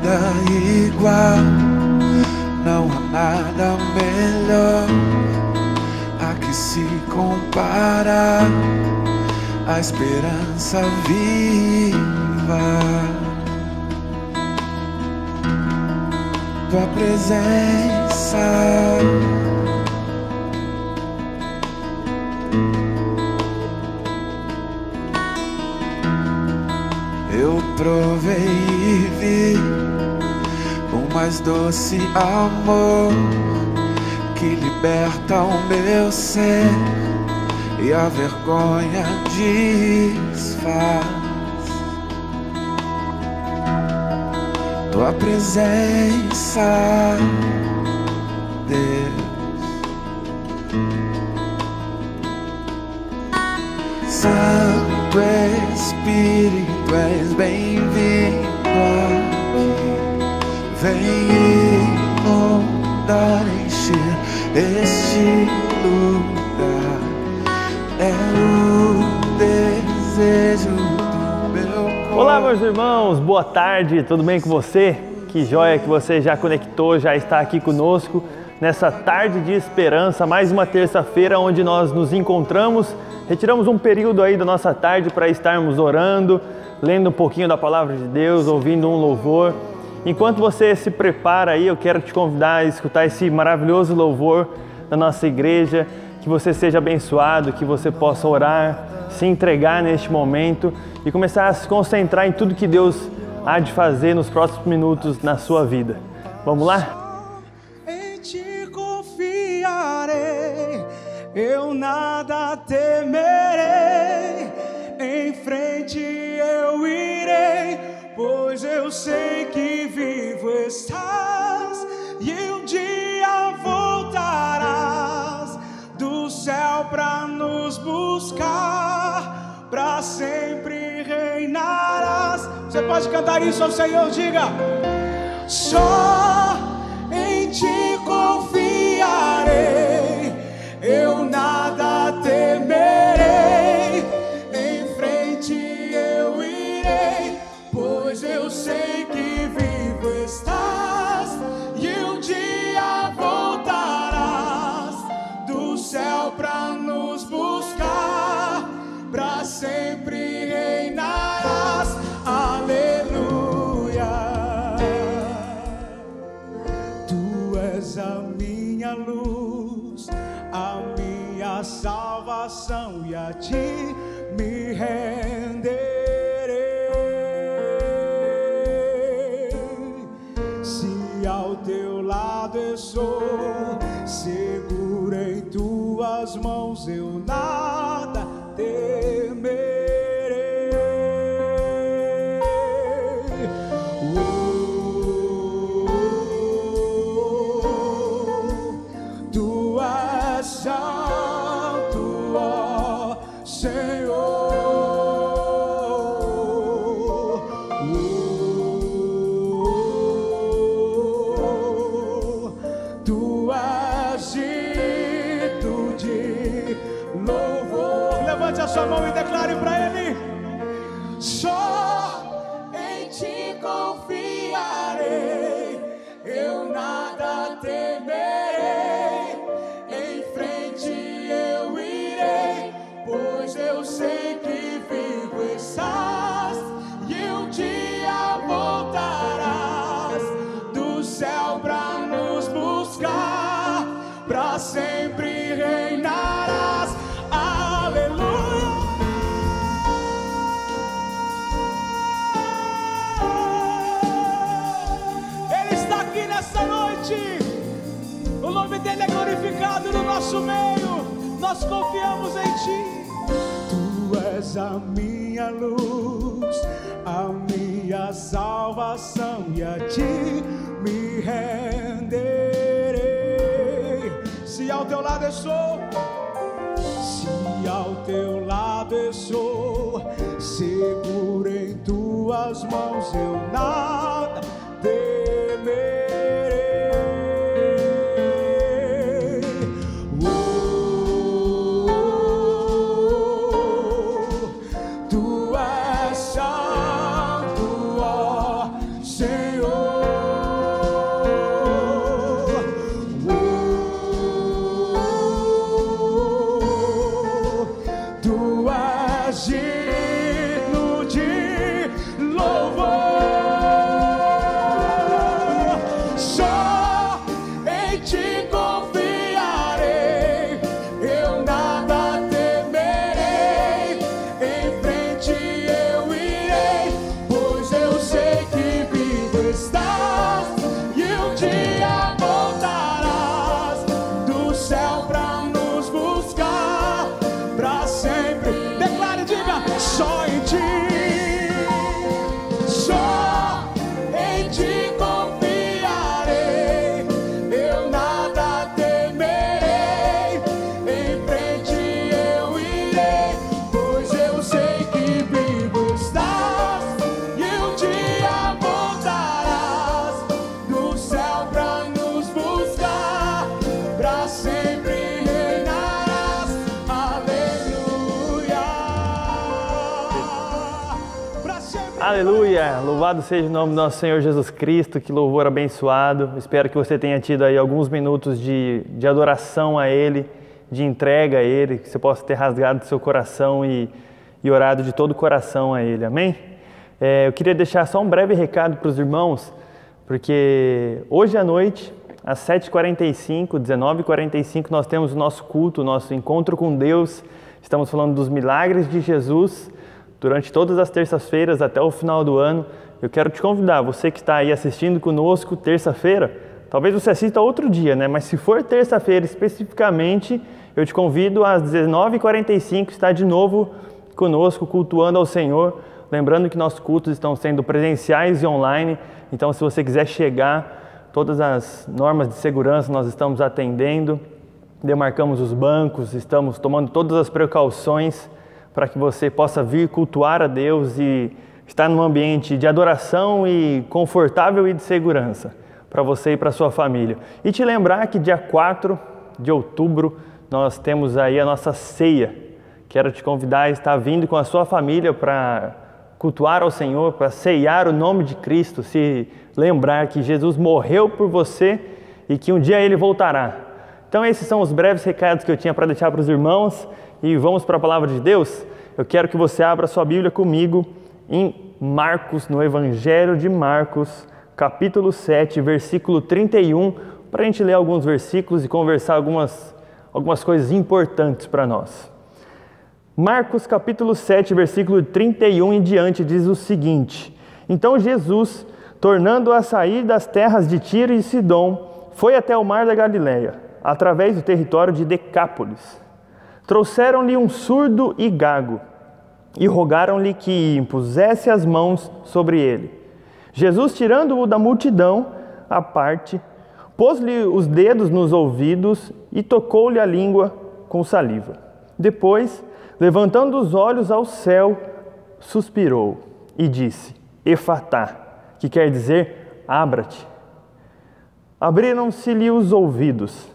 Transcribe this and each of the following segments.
nada igual, não há nada melhor a que se compara, a esperança viva, tua presença. Eu provei e vi o mais doce amor que liberta o meu ser e a vergonha desfaz. Tua presença, Deus. Santo Espírito, és bem-vindo aqui. Vem inundar, encher este lugar. É o desejo do meu coração. Olá, meus irmãos, boa tarde, tudo bem com você? Que joia que você já conectou, já está aqui conosco nessa tarde de esperança, mais uma terça-feira onde nós nos encontramos. Retiramos um período aí da nossa tarde para estarmos orando, lendo um pouquinho da Palavra de Deus, ouvindo um louvor. Enquanto você se prepara aí, eu quero te convidar a escutar esse maravilhoso louvor da nossa igreja, que você seja abençoado, que você possa orar, se entregar neste momento e começar a se concentrar em tudo que Deus há de fazer nos próximos minutos na sua vida. Vamos lá? Em ti confiarei, eu nada temerei, em frente eu irei, pois eu sei que vivo estás e um dia voltarás do céu pra nos buscar, pra sempre reinarás. Você pode cantar isso ao Senhor, diga: só em ti confiarei, eu nada temerei, em frente eu irei, pois eu sei que vivo estás e um dia voltarás do céu pra nos buscar, pra sempre reinarás. Aleluia. Tu és a minha luz, a minha salvação, e a ti me renderei. Se ao teu lado eu sou, seguro em tuas mãos, eu nada temerei. Tu és santo, ó Senhor. Tu és digno de louvor. Levante a sua mão e declare para Ele: só em ti confiarei, eu nada temerei, em frente eu irei, pois eu sei que vivo estás e um dia voltarás do céu pra nos buscar, pra sempre reinarás. Aleluia. Ele está aqui nessa noite, o nome dele é glorificado no nosso meio, nós confiamos em ti. Tu és a minha luz, a minha salvação, e a ti me renderei. Se ao teu lado eu sou, se ao teu lado eu sou, seguro em tuas mãos, eu nada temerei. Tu és santo, ó Senhor. Aleluia! Louvado seja o nome do nosso Senhor Jesus Cristo, que louvor abençoado. Espero que você tenha tido aí alguns minutos de adoração a Ele, de entrega a Ele, que você possa ter rasgado seu coração e orado de todo o coração a Ele, amém? Eu queria deixar só um breve recado para os irmãos, porque hoje à noite, às 7h45, 19h45, nós temos o nosso culto, o nosso encontro com Deus. Estamos falando dos milagres de Jesus durante todas as terças-feiras até o final do ano. Eu quero te convidar, você que está aí assistindo conosco terça-feira, talvez você assista outro dia, né? Mas se for terça-feira especificamente, eu te convido às 19h45 estar de novo conosco, cultuando ao Senhor. Lembrando que nossos cultos estão sendo presenciais e online, então se você quiser chegar, todas as normas de segurança nós estamos atendendo, demarcamos os bancos, estamos tomando todas as precauções para que você possa vir cultuar a Deus e estar num ambiente de adoração e confortável e de segurança para você e para sua família. E te lembrar que dia 4 de outubro nós temos aí a nossa ceia. Quero te convidar a estar vindo com a sua família para cultuar ao Senhor, para ceiar o nome de Cristo, se lembrar que Jesus morreu por você e que um dia Ele voltará. Então esses são os breves recados que eu tinha para deixar para os irmãos. E vamos para a palavra de Deus. Eu quero que você abra sua Bíblia comigo em Marcos, no Evangelho de Marcos, capítulo 7, versículo 31, para a gente ler alguns versículos e conversar algumas coisas importantes para nós. Marcos, capítulo 7, versículo 31 em diante, diz o seguinte: Então Jesus, tornando a sair das terras de Tiro e Sidom, foi até o mar da Galileia, através do território de Decápolis. Trouxeram-lhe um surdo e gago, e rogaram-lhe que impusesse as mãos sobre ele. Jesus, tirando-o da multidão à parte, pôs-lhe os dedos nos ouvidos e tocou-lhe a língua com saliva. Depois, levantando os olhos ao céu, suspirou e disse: Efatá, que quer dizer, abra-te. Abriram-se-lhe os ouvidos,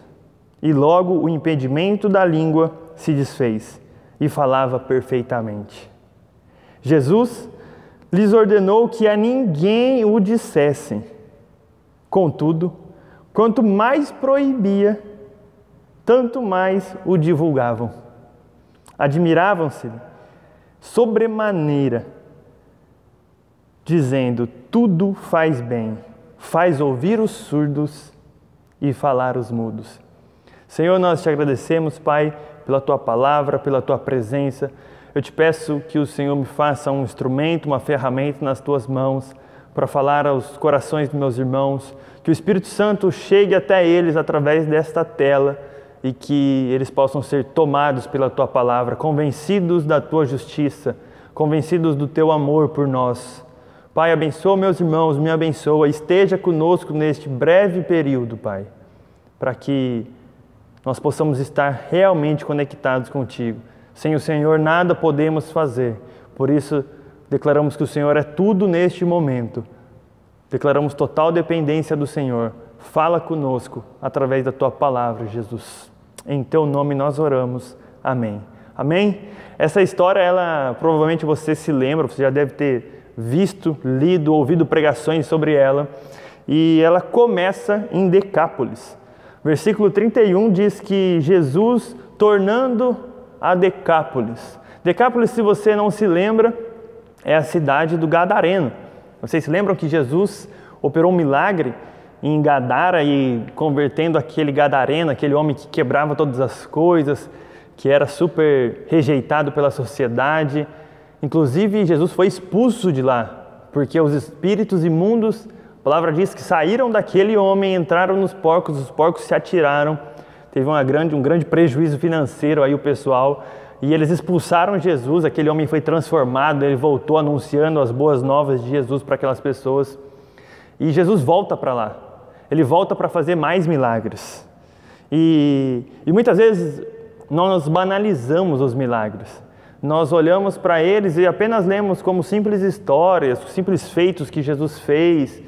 e logo o impedimento da língua se desfez e falava perfeitamente. Jesus lhes ordenou que a ninguém o dissessem. Contudo, quanto mais proibia, tanto mais o divulgavam. Admiravam-se sobremaneira, dizendo: tudo faz bem, faz ouvir os surdos e falar os mudos. Senhor, nós te agradecemos, Pai, pela Tua palavra, pela Tua presença. Eu te peço que o Senhor me faça um instrumento, uma ferramenta nas Tuas mãos para falar aos corações dos meus irmãos, que o Espírito Santo chegue até eles através desta tela e que eles possam ser tomados pela Tua palavra, convencidos da Tua justiça, convencidos do Teu amor por nós. Pai, abençoa meus irmãos, me abençoa, esteja conosco neste breve período, Pai, para que nós possamos estar realmente conectados contigo. Sem o Senhor nada podemos fazer. Por isso, declaramos que o Senhor é tudo neste momento. Declaramos total dependência do Senhor. Fala conosco através da Tua palavra, Jesus. Em Teu nome nós oramos. Amém. Amém? Essa história, ela provavelmente você se lembra, você já deve ter visto, lido, ouvido pregações sobre ela. E ela começa em Decápolis. Versículo 31 diz que Jesus tornando a Decápolis. Decápolis, se você não se lembra, é a cidade do Gadareno. Vocês se lembram que Jesus operou um milagre em Gadara e convertendo aquele Gadareno, aquele homem que quebrava todas as coisas, que era super rejeitado pela sociedade. Inclusive, Jesus foi expulso de lá, porque os espíritos imundos, a palavra diz que saíram daquele homem, entraram nos porcos, os porcos se atiraram, teve um grande prejuízo financeiro aí o pessoal, e eles expulsaram Jesus, aquele homem foi transformado, ele voltou anunciando as boas novas de Jesus para aquelas pessoas, e Jesus volta para lá, ele volta para fazer mais milagres, e muitas vezes nós banalizamos os milagres, nós olhamos para eles e apenas lemos como simples histórias, simples feitos que Jesus fez,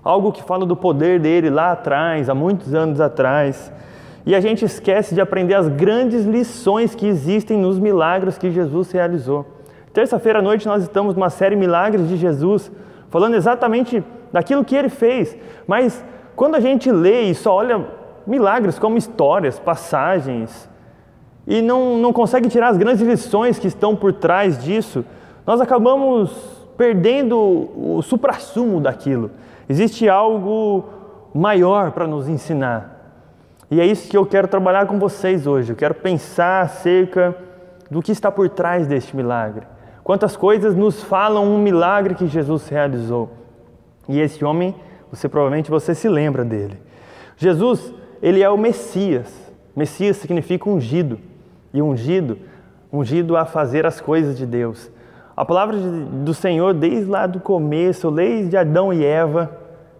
algo que fala do poder dele lá atrás, há muitos anos atrás. E a gente esquece de aprender as grandes lições que existem nos milagres que Jesus realizou. Terça-feira à noite nós estamos numa série Milagres de Jesus, falando exatamente daquilo que Ele fez. Mas quando a gente lê e só olha milagres como histórias, passagens, e não consegue tirar as grandes lições que estão por trás disso, nós acabamos perdendo o suprassumo daquilo. Existe algo maior para nos ensinar. E é isso que eu quero trabalhar com vocês hoje. Eu quero pensar acerca do que está por trás deste milagre. Quantas coisas nos falam um milagre que Jesus realizou. E esse homem, provavelmente você se lembra dele. Jesus, ele é o Messias. Messias significa ungido. E ungido a fazer as coisas de Deus. A palavra do Senhor, desde lá do começo, desde Adão e Eva,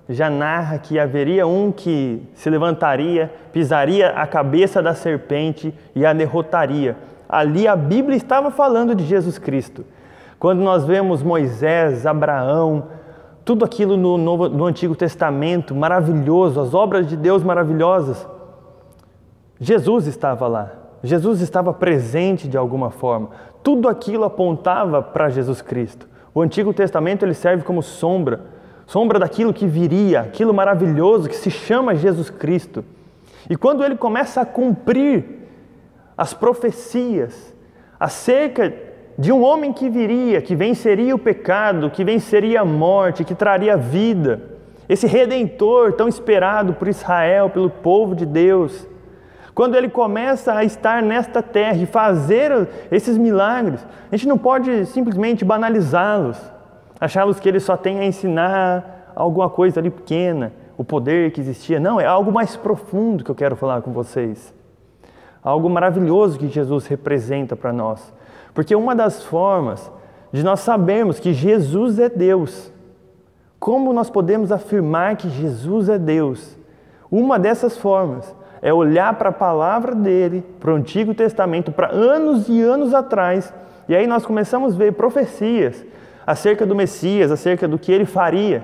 já narra que haveria um que se levantaria, pisaria a cabeça da serpente e a derrotaria. Ali a Bíblia estava falando de Jesus Cristo. Quando nós vemos Moisés, Abraão, tudo aquilo no Antigo Testamento, maravilhoso, as obras de Deus maravilhosas, Jesus estava lá. Jesus estava presente de alguma forma. Tudo aquilo apontava para Jesus Cristo. O Antigo Testamento ele serve como sombra daquilo que viria, aquilo maravilhoso que se chama Jesus Cristo. E quando ele começa a cumprir as profecias acerca de um homem que viria, que venceria o pecado, que venceria a morte, que traria vida, esse Redentor tão esperado por Israel, pelo povo de Deus, quando ele começa a estar nesta terra e fazer esses milagres, a gente não pode simplesmente banalizá-los, achá-los que ele só tem a ensinar alguma coisa ali pequena, o poder que existia. Não, é algo mais profundo que eu quero falar com vocês. Algo maravilhoso que Jesus representa para nós. Porque uma das formas de nós sabermos que Jesus é Deus, como nós podemos afirmar que Jesus é Deus? Uma dessas formas é olhar para a palavra dele, para o Antigo Testamento, para anos e anos atrás, e aí nós começamos a ver profecias acerca do Messias, acerca do que ele faria.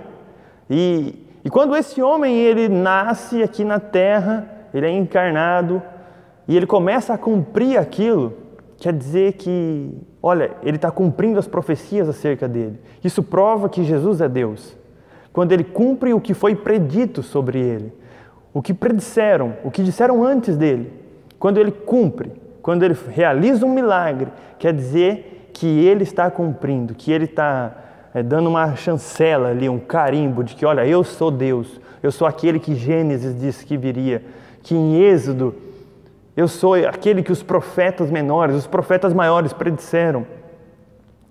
E quando esse homem ele nasce aqui na terra, ele é encarnado, e ele começa a cumprir aquilo, quer dizer que, olha, ele está cumprindo as profecias acerca dele. Isso prova que Jesus é Deus. Quando ele cumpre o que foi predito sobre ele. O que predisseram, o que disseram antes dele, quando ele cumpre, quando ele realiza um milagre, quer dizer que ele está cumprindo, que ele está dando uma chancela ali, um carimbo de que, olha, eu sou Deus, eu sou aquele que Gênesis disse que viria, que em Êxodo, eu sou aquele que os profetas menores, os profetas maiores predisseram,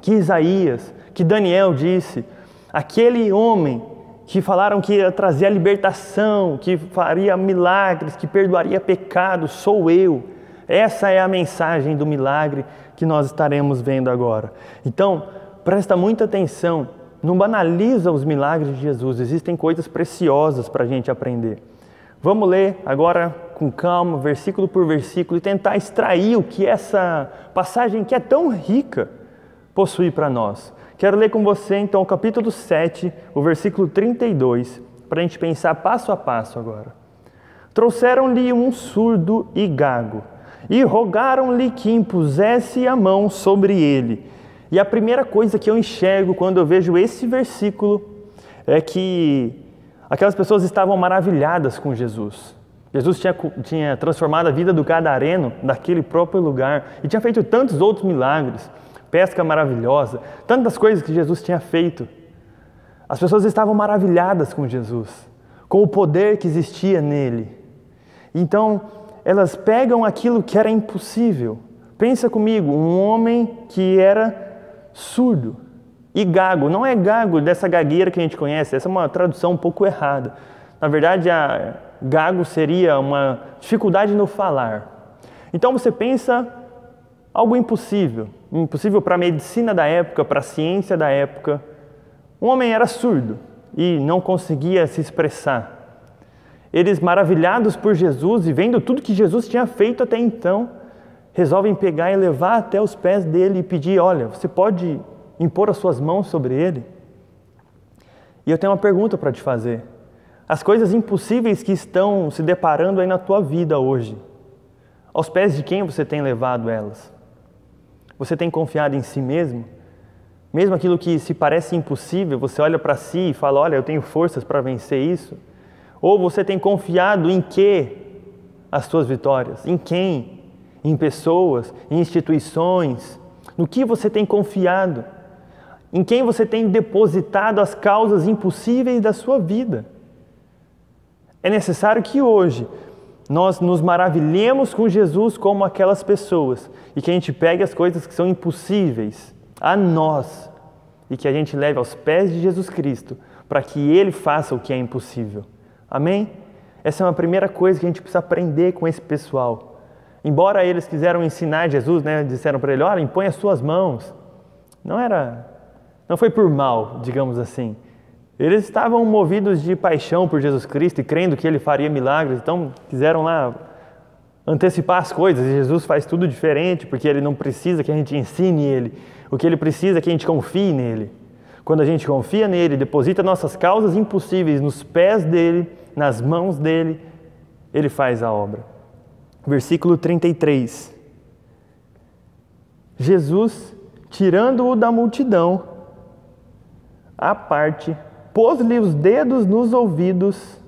que Isaías, que Daniel disse, aquele homem que falaram que ia trazer a libertação, que faria milagres, que perdoaria pecados, sou eu. Essa é a mensagem do milagre que nós estaremos vendo agora. Então, presta muita atenção, não banaliza os milagres de Jesus, existem coisas preciosas para a gente aprender. Vamos ler agora com calma, versículo por versículo, e tentar extrair o que essa passagem que é tão rica possui para nós. Quero ler com você, então, o capítulo 7, o versículo 32, para a gente pensar passo a passo agora. Trouxeram-lhe um surdo e gago, e rogaram-lhe que impusesse a mão sobre ele. E a primeira coisa que eu enxergo quando eu vejo esse versículo é que aquelas pessoas estavam maravilhadas com Jesus. Jesus tinha transformado a vida do gadareno naquele próprio lugar, e tinha feito tantos outros milagres. Pesca maravilhosa, tantas coisas que Jesus tinha feito. As pessoas estavam maravilhadas com Jesus, com o poder que existia nele. Então, elas pegam aquilo que era impossível. Pensa comigo, um homem que era surdo e gago. Não é gago dessa gagueira que a gente conhece, essa é uma tradução um pouco errada. Na verdade, gago seria uma dificuldade no falar. Então você pensa algo impossível para a medicina da época, para a ciência da época. Um homem era surdo e não conseguia se expressar. Eles, maravilhados por Jesus e vendo tudo que Jesus tinha feito até então, resolvem pegar e levar até os pés dele e pedir, olha, você pode impor as suas mãos sobre ele? E eu tenho uma pergunta para te fazer. As coisas impossíveis que estão se deparando aí na tua vida hoje, aos pés de quem você tem levado elas? Você tem confiado em si mesmo? Mesmo aquilo que se parece impossível, você olha para si e fala, olha, eu tenho forças para vencer isso. Ou você tem confiado em quê? As suas vitórias. Em quem? Em pessoas, em instituições. No que você tem confiado? Em quem você tem depositado as causas impossíveis da sua vida? É necessário que hoje nós nos maravilhemos com Jesus como aquelas pessoas e que a gente pegue as coisas que são impossíveis a nós e que a gente leve aos pés de Jesus Cristo para que Ele faça o que é impossível. Amém? Essa é uma primeira coisa que a gente precisa aprender com esse pessoal. Embora eles quiseram ensinar Jesus, né, disseram para ele, olha, impõe as suas mãos. Não foi por mal, digamos assim. Eles estavam movidos de paixão por Jesus Cristo e crendo que Ele faria milagres, então quiseram lá antecipar as coisas. E Jesus faz tudo diferente, porque Ele não precisa que a gente ensine Ele. O que Ele precisa é que a gente confie nele. Quando a gente confia nele, deposita nossas causas impossíveis nos pés dEle, nas mãos dEle, Ele faz a obra. Versículo 33. Jesus, tirando-o da multidão, à parte, pôs-lhe os dedos nos ouvidos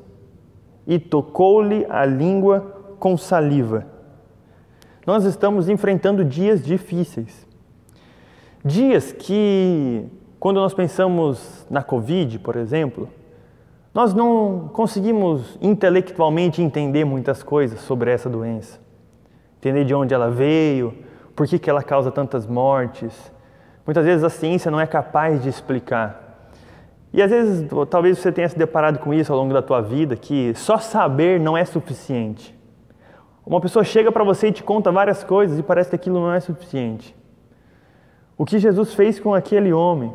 e tocou-lhe a língua com saliva. Nós estamos enfrentando dias difíceis. Dias que, quando nós pensamos na Covid, por exemplo, nós não conseguimos intelectualmente entender muitas coisas sobre essa doença. Entender de onde ela veio, por que ela causa tantas mortes. Muitas vezes a ciência não é capaz de explicar. E às vezes, talvez você tenha se deparado com isso ao longo da tua vida, que só saber não é suficiente. Uma pessoa chega para você e te conta várias coisas e parece que aquilo não é suficiente. O que Jesus fez com aquele homem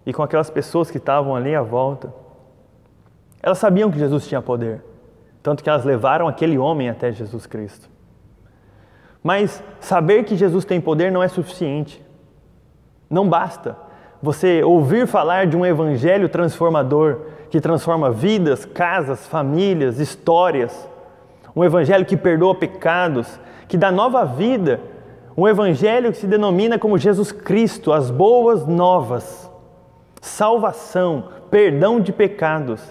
e com aquelas pessoas que estavam ali à volta, elas sabiam que Jesus tinha poder, tanto que elas levaram aquele homem até Jesus Cristo. Mas saber que Jesus tem poder não é suficiente. Não basta você ouvir falar de um evangelho transformador, que transforma vidas, casas, famílias, histórias. Um evangelho que perdoa pecados, que dá nova vida. Um evangelho que se denomina como Jesus Cristo, as boas novas. Salvação, perdão de pecados.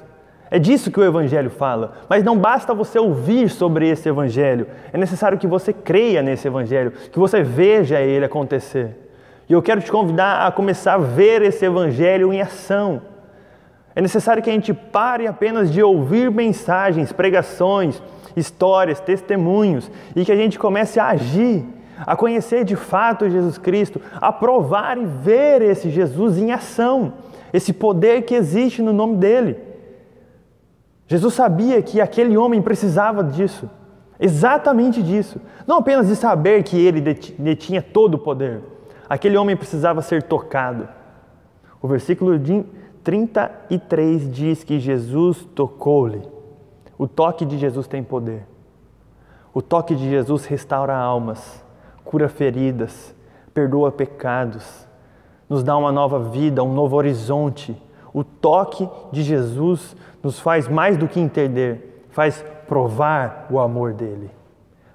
É disso que o evangelho fala. Mas não basta você ouvir sobre esse evangelho. É necessário que você creia nesse evangelho, que você veja ele acontecer. E eu quero te convidar a começar a ver esse evangelho em ação. É necessário que a gente pare apenas de ouvir mensagens, pregações, histórias, testemunhos, e que a gente comece a agir, a conhecer de fato Jesus Cristo, a provar e ver esse Jesus em ação, esse poder que existe no nome dele. Jesus sabia que aquele homem precisava disso, exatamente disso. Não apenas de saber que ele detinha todo o poder. Aquele homem precisava ser tocado. O versículo 33 diz que Jesus tocou-lhe. O toque de Jesus tem poder. O toque de Jesus restaura almas, cura feridas, perdoa pecados, nos dá uma nova vida, um novo horizonte. O toque de Jesus nos faz mais do que entender, faz provar o amor dele.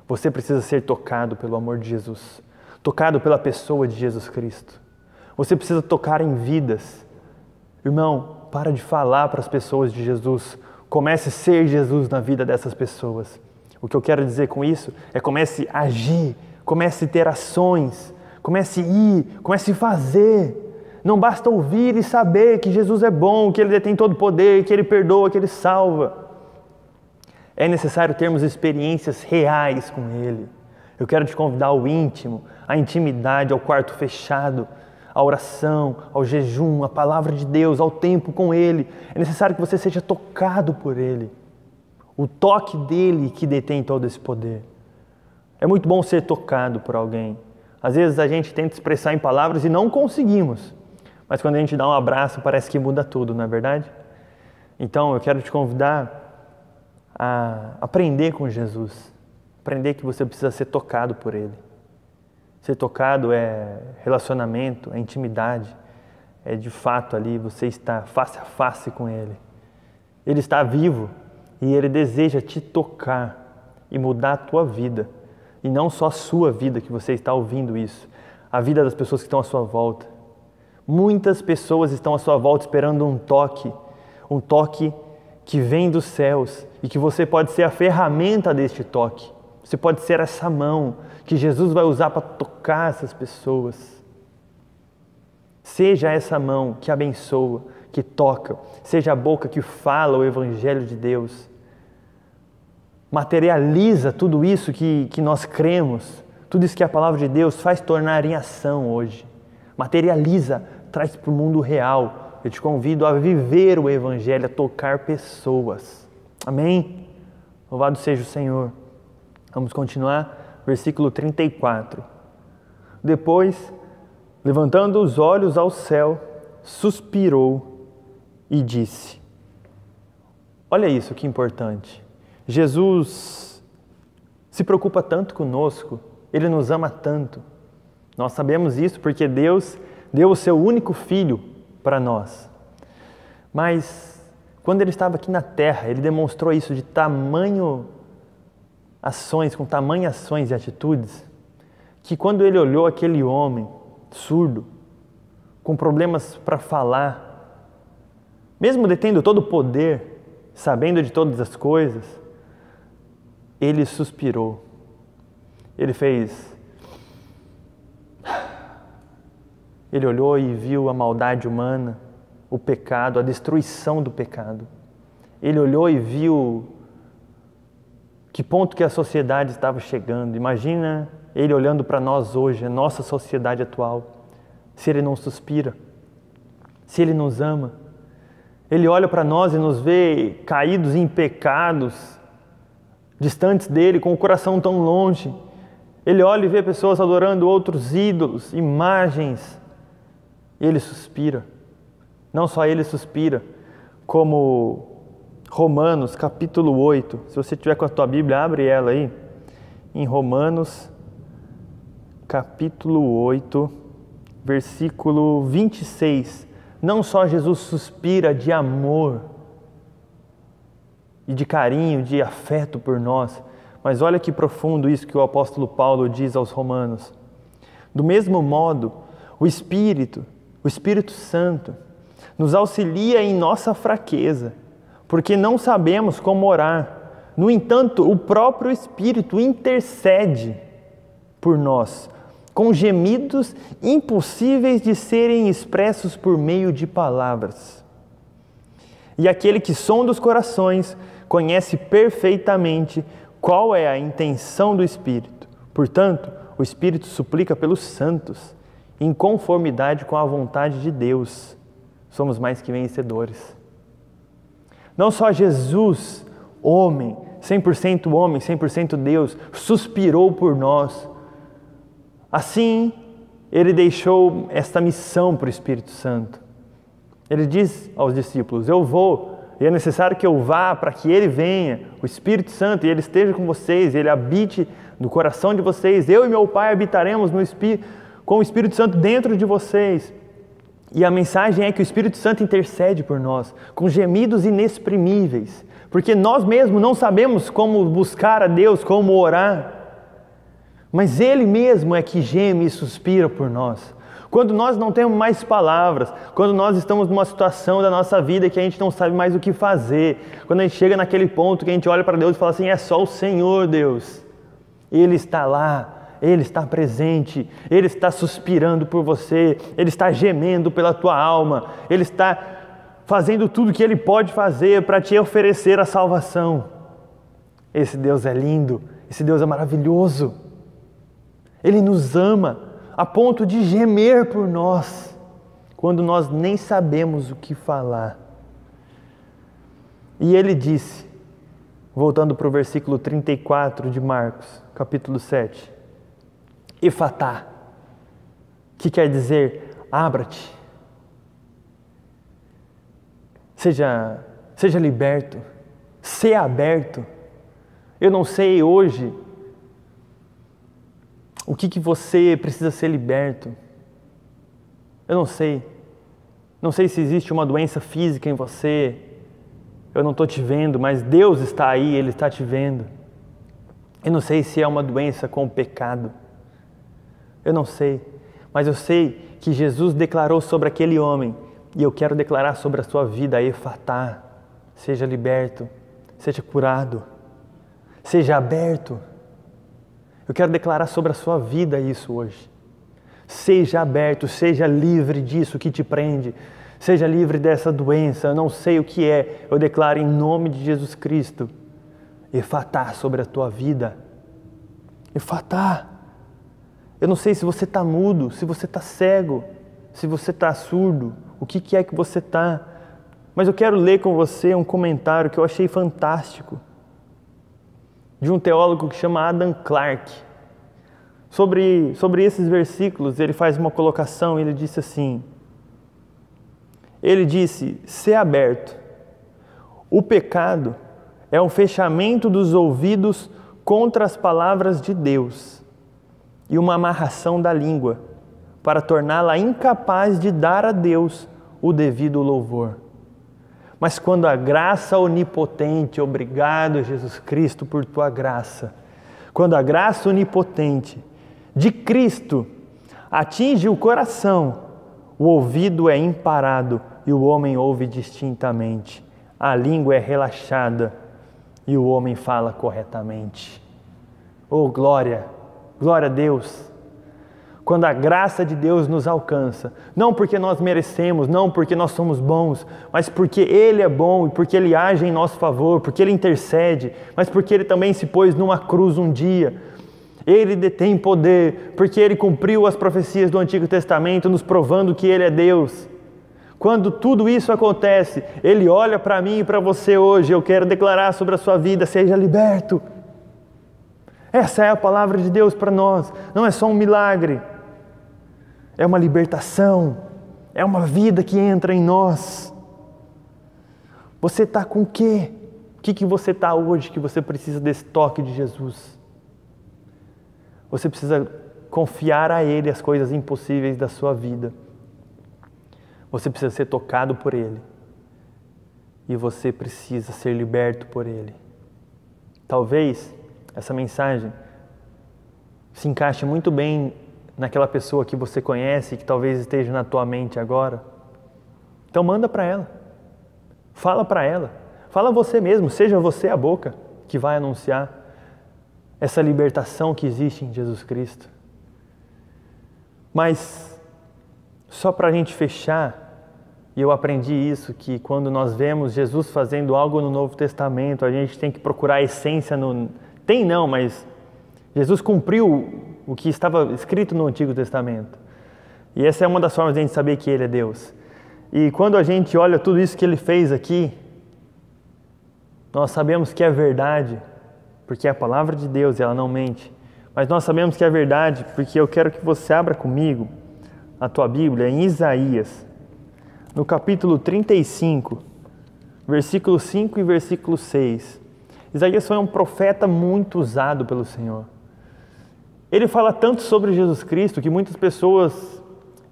Você precisa ser tocado pelo amor de Jesus, tocado pela pessoa de Jesus Cristo. Você precisa tocar em vidas. Irmão, para de falar para as pessoas de Jesus. Comece a ser Jesus na vida dessas pessoas. O que eu quero dizer com isso é comece a agir, comece a ter ações, comece a ir, comece a fazer. Não basta ouvir e saber que Jesus é bom, que Ele detém todo o poder, que Ele perdoa, que Ele salva. É necessário termos experiências reais com Ele. Eu quero te convidar ao íntimo, à intimidade, ao quarto fechado, à oração, ao jejum, à palavra de Deus, ao tempo com Ele. É necessário que você seja tocado por Ele. O toque dEle que detém todo esse poder. É muito bom ser tocado por alguém. Às vezes a gente tenta expressar em palavras e não conseguimos. Mas quando a gente dá um abraço, parece que muda tudo, não é verdade? Então eu quero te convidar a aprender com Jesus. Aprender que você precisa ser tocado por Ele. Ser tocado é relacionamento, é intimidade. É de fato ali você está face a face com Ele. Ele está vivo e Ele deseja te tocar e mudar a tua vida. E não só a sua vida que você está ouvindo isso. A vida das pessoas que estão à sua volta. Muitas pessoas estão à sua volta esperando um toque que vem dos céus e que você pode ser a ferramenta deste toque. Você pode ser essa mão que Jesus vai usar para tocar essas pessoas. Seja essa mão que abençoa, que toca, seja a boca que fala o Evangelho de Deus. Materializa tudo isso que nós cremos, tudo isso que a palavra de Deus faz tornar em ação hoje. Materializa, traz para o mundo real. Eu te convido a viver o Evangelho, a tocar pessoas. Amém? Louvado seja o Senhor. Vamos continuar, versículo 34. Depois, levantando os olhos ao céu, suspirou e disse. Olha isso que importante. Jesus se preocupa tanto conosco, Ele nos ama tanto. Nós sabemos isso porque Deus deu o seu único Filho para nós. Mas quando Ele estava aqui na terra, Ele demonstrou isso de tamanhas ações e atitudes, que quando Ele olhou aquele homem surdo, com problemas para falar, mesmo detendo todo o poder, sabendo de todas as coisas, Ele suspirou. Ele fez... Ele olhou e viu a maldade humana, o pecado, a destruição do pecado. Ele olhou e viu que ponto que a sociedade estava chegando. Imagina Ele olhando para nós hoje, a nossa sociedade atual, se Ele não suspira, se Ele nos ama. Ele olha para nós e nos vê caídos em pecados, distantes dEle, com o coração tão longe. Ele olha e vê pessoas adorando outros ídolos, imagens. Ele suspira. Não só Ele suspira, como Romanos capítulo 8. Se você tiver com a tua Bíblia, abre ela aí. Em Romanos capítulo 8, versículo 26. Não só Jesus suspira de amor e de carinho, de afeto por nós, mas olha que profundo isso que o apóstolo Paulo diz aos romanos. Do mesmo modo, o Espírito Santo, nos auxilia em nossa fraqueza, porque não sabemos como orar. No entanto, o próprio Espírito intercede por nós, com gemidos impossíveis de serem expressos por meio de palavras. E aquele que sonda os corações conhece perfeitamente qual é a intenção do Espírito. Portanto, o Espírito suplica pelos santos, em conformidade com a vontade de Deus. Somos mais que vencedores. Não só Jesus, homem, 100% Deus, suspirou por nós. Assim, Ele deixou esta missão para o Espírito Santo. Ele diz aos discípulos, eu vou, e é necessário que eu vá para que Ele venha, o Espírito Santo, e Ele esteja com vocês, Ele habite no coração de vocês. Eu e meu Pai habitaremos com o Espírito Santo dentro de vocês. E a mensagem é que o Espírito Santo intercede por nós, com gemidos inexprimíveis, porque nós mesmos não sabemos como buscar a Deus, como orar, mas Ele mesmo é que geme e suspira por nós. Quando nós não temos mais palavras, quando nós estamos numa situação da nossa vida que a gente não sabe mais o que fazer, quando a gente chega naquele ponto que a gente olha para Deus e fala assim, é só o Senhor, Deus. Ele está lá. Ele está presente, Ele está suspirando por você, Ele está gemendo pela tua alma, Ele está fazendo tudo o que Ele pode fazer para te oferecer a salvação. Esse Deus é lindo, esse Deus é maravilhoso. Ele nos ama a ponto de gemer por nós, quando nós nem sabemos o que falar. E Ele disse, voltando para o versículo 34 de Marcos, capítulo 7, Efatá, que quer dizer abra-te, seja liberto, ser aberto. Eu não sei hoje o que você precisa ser liberto. Eu não sei se existe uma doença física em você, eu não estou te vendo, mas Deus está aí, Ele está te vendo. Eu não sei se é uma doença com o pecado. Eu não sei, Mas eu sei que Jesus declarou sobre aquele homem, e eu quero declarar sobre a sua vida, efatá, seja liberto, seja curado, seja aberto. Eu quero declarar sobre a sua vida isso hoje. Seja aberto, seja livre disso que te prende, seja livre dessa doença, eu não sei o que é, eu declaro em nome de Jesus Cristo, efatá sobre a tua vida, efatá. Eu não sei se você está mudo, se você está cego, se você está surdo, o que é que você está, mas eu quero ler com você um comentário que eu achei fantástico, de um teólogo que chama Adam Clarke. Sobre esses versículos, ele faz uma colocação, ele disse assim, ele disse, ser aberto. O pecado é um fechamento dos ouvidos contra as palavras de Deus e uma amarração da língua para torná-la incapaz de dar a Deus o devido louvor. Mas quando a graça onipotente, obrigado Jesus Cristo por tua graça, quando a graça onipotente de Cristo atinge o coração, o ouvido é imparado e o homem ouve distintamente. A língua é relaxada e o homem fala corretamente. Oh, glória! Glória a Deus! Quando a graça de Deus nos alcança, não porque nós merecemos, não porque nós somos bons, mas porque Ele é bom e porque Ele age em nosso favor, porque Ele intercede, mas porque Ele também se pôs numa cruz um dia. Ele detém poder, porque Ele cumpriu as profecias do Antigo Testamento, nos provando que Ele é Deus. Quando tudo isso acontece, Ele olha para mim e para você hoje, eu quero declarar sobre a sua vida, seja liberto. Essa é a palavra de Deus para nós, não é só um milagre, é uma libertação, é uma vida que entra em nós. Você está com o quê? O que você está hoje que você precisa desse toque de Jesus? Você precisa confiar a Ele as coisas impossíveis da sua vida. Você precisa ser tocado por Ele. E você precisa ser liberto por Ele. Talvez essa mensagem se encaixe muito bem naquela pessoa que você conhece, que talvez esteja na tua mente agora. Então manda para ela. Fala para ela. Fala você mesmo, seja você a boca que vai anunciar essa libertação que existe em Jesus Cristo. Mas, só para a gente fechar, e eu aprendi isso, que quando nós vemos Jesus fazendo algo no Novo Testamento, a gente tem que procurar a essência mas Jesus cumpriu o que estava escrito no Antigo Testamento. E essa é uma das formas de a gente saber que Ele é Deus. E quando a gente olha tudo isso que Ele fez aqui, nós sabemos que é verdade, porque é a palavra de Deus e ela não mente. Mas nós sabemos que é verdade, porque eu quero que você abra comigo a tua Bíblia em Isaías, no capítulo 35, versículo 5 e versículo 6. Isaías foi um profeta muito usado pelo Senhor. Ele fala tanto sobre Jesus Cristo que muitas pessoas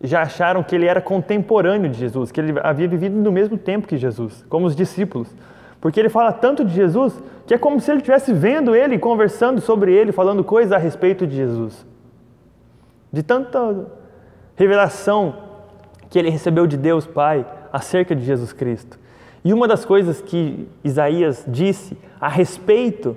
já acharam que ele era contemporâneo de Jesus, que ele havia vivido no mesmo tempo que Jesus, como os discípulos. Porque ele fala tanto de Jesus que é como se ele estivesse vendo ele, conversando sobre ele, falando coisas a respeito de Jesus. De tanta revelação que ele recebeu de Deus Pai acerca de Jesus Cristo. E uma das coisas que Isaías disse a respeito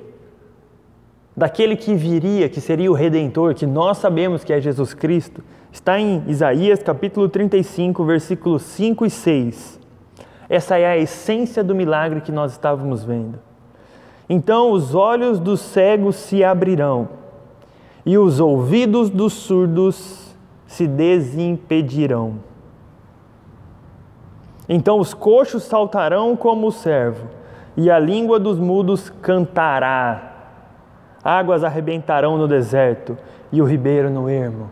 daquele que viria, que seria o Redentor, que nós sabemos que é Jesus Cristo, está em Isaías capítulo 35, versículos 5 e 6. Essa é a essência do milagre que nós estávamos vendo. Então os olhos dos cegos se abrirão e os ouvidos dos surdos se desimpedirão. Então os coxos saltarão como o servo e a língua dos mudos cantará. Águas arrebentarão no deserto e o ribeiro no ermo.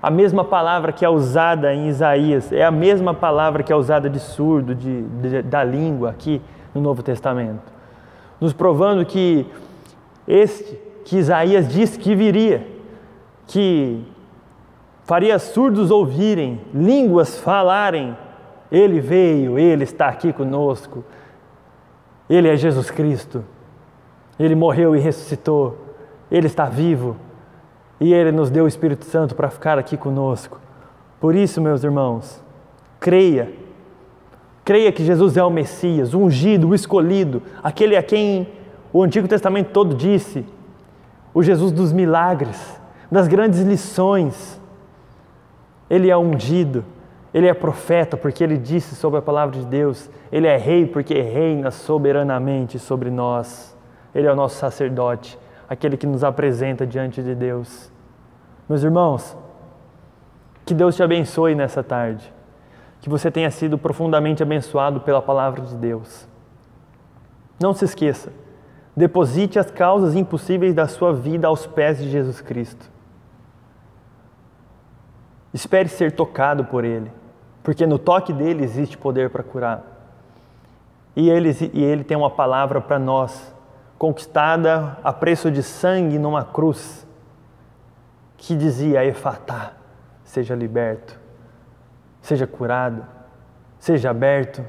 A mesma palavra que é usada em Isaías é a mesma palavra que é usada de surdo, da língua aqui no Novo Testamento. Nos provando que que Isaías disse que viria, que faria surdos ouvirem, línguas falarem, Ele veio, Ele está aqui conosco, Ele é Jesus Cristo, Ele morreu e ressuscitou, Ele está vivo. E Ele nos deu o Espírito Santo para ficar aqui conosco. Por isso, meus irmãos, creia. Creia que Jesus é o Messias, o ungido, o escolhido, aquele a quem o Antigo Testamento todo disse, o Jesus dos milagres, das grandes lições. Ele é ungido, Ele é profeta porque Ele disse sobre a palavra de Deus. Ele é rei porque reina soberanamente sobre nós. Ele é o nosso sacerdote, aquele que nos apresenta diante de Deus. Meus irmãos, que Deus te abençoe nessa tarde. Que você tenha sido profundamente abençoado pela palavra de Deus. Não se esqueça, deposite as causas impossíveis da sua vida aos pés de Jesus Cristo. Espere ser tocado por Ele, porque no toque dEle existe poder para curar. E Ele tem uma palavra para nós, conquistada a preço de sangue numa cruz, que dizia: Efatá, seja liberto, seja curado, seja aberto.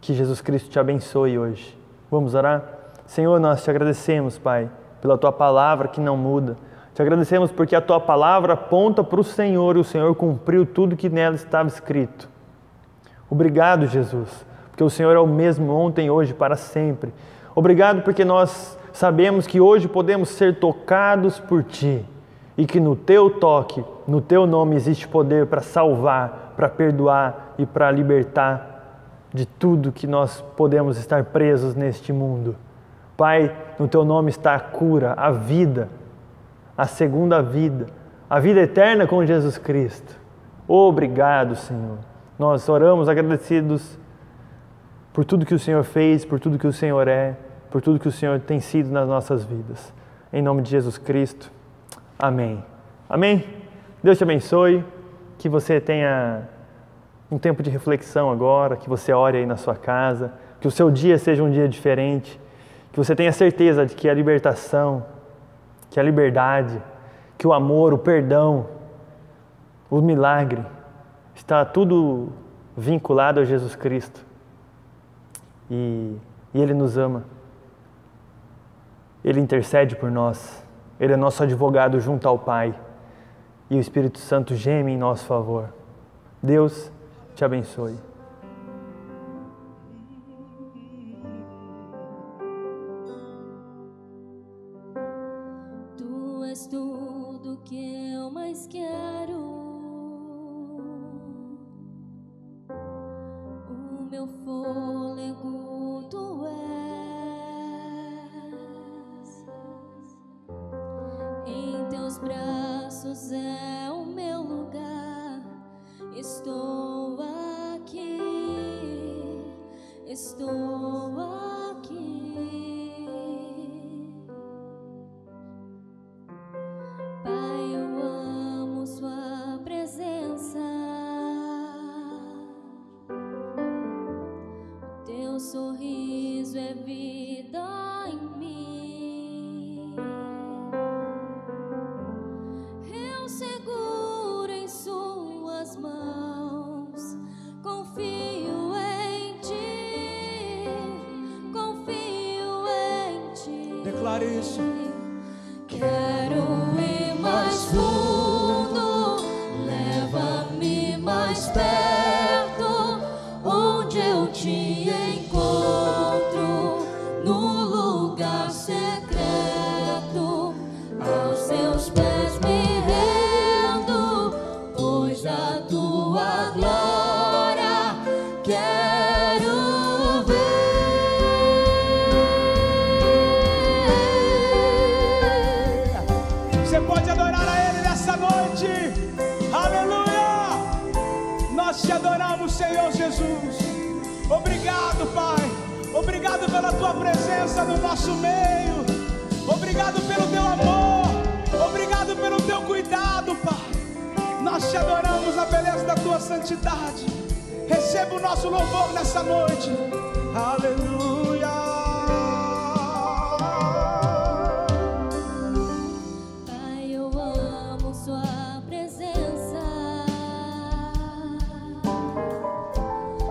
Que Jesus Cristo te abençoe hoje. Vamos orar? Senhor, nós te agradecemos, Pai, pela Tua palavra que não muda. Te agradecemos porque a Tua palavra aponta para o Senhor e o Senhor cumpriu tudo que nela estava escrito. Obrigado, Jesus, porque o Senhor é o mesmo ontem, hoje, para sempre. Obrigado porque nós sabemos que hoje podemos ser tocados por Ti e que no Teu toque, no Teu nome existe poder para salvar, para perdoar e para libertar de tudo que nós podemos estar presos neste mundo. Pai, no Teu nome está a cura, a vida, a segunda vida, a vida eterna com Jesus Cristo. Obrigado, Senhor. Nós oramos agradecidos por tudo que o Senhor fez, por tudo que o Senhor é, por tudo que o Senhor tem sido nas nossas vidas. Em nome de Jesus Cristo. Amém. Amém? Deus te abençoe, que você tenha um tempo de reflexão agora, que você ore aí na sua casa, que o seu dia seja um dia diferente, que você tenha certeza de que a libertação, que a liberdade, que o amor, o perdão, o milagre, está tudo vinculado a Jesus Cristo. E Ele nos ama. Ele intercede por nós. Ele é nosso advogado junto ao Pai. E o Espírito Santo geme em nosso favor. Deus te abençoe. Tu és tudo que eu mais quero. O meu fôlego tu és. Em teus braços é o meu lugar. Estou aqui. Estou aqui. Pai, eu amo sua presença. O teu sorriso é vida em mim. Eu seguro em suas mãos. Confio em ti. Confio em ti. Declare isso. Quero ir mais fundo, leva-me mais perto, onde eu te encontro, no lugar secreto. Aos teus pés me rendo, pois a tua glória quero ver. Você pode adorar a Ele nessa noite. Aleluia! Nós te adoramos, Senhor Jesus. Obrigado, Pai. Obrigado pela Tua presença no nosso meio. Obrigado pelo Teu amor. Obrigado pelo Teu cuidado, Pai. Nós te adoramos na beleza da Tua santidade. Receba o nosso louvor nessa noite. Aleluia! Pai, eu amo sua presença.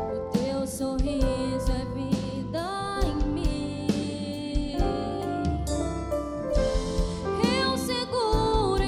O teu sorriso é vida em mim. Eu seguro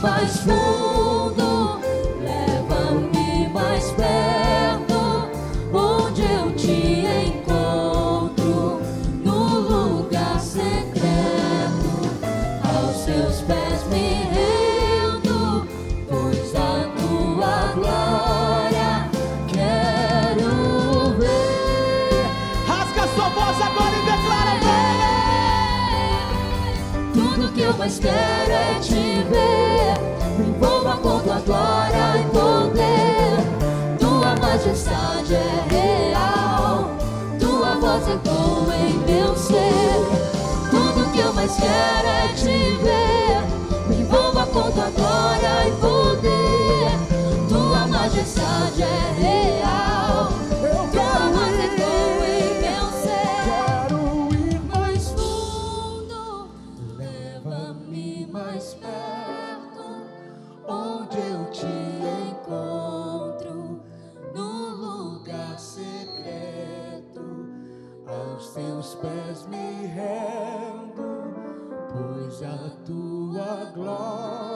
mais fundo, leva-me mais perto, onde eu te encontro, no lugar secreto. Aos seus pés me rendo, pois a tua glória quero ver. Rasga sua voz agora e declara: tudo que eu mais quero é te ver. Me envolva com tua glória e poder. Tua majestade é real, tua voz ecoa em meu ser. Tudo que eu mais quero é te ver. Me envolva com tua glória e poder. Tua majestade é real, tua voz ecoa em meu ser. Quero ir Mais fundo, leva-me mais perto, onde eu te encontro, no lugar secreto. aos teus pés me rendo, pois a tua glória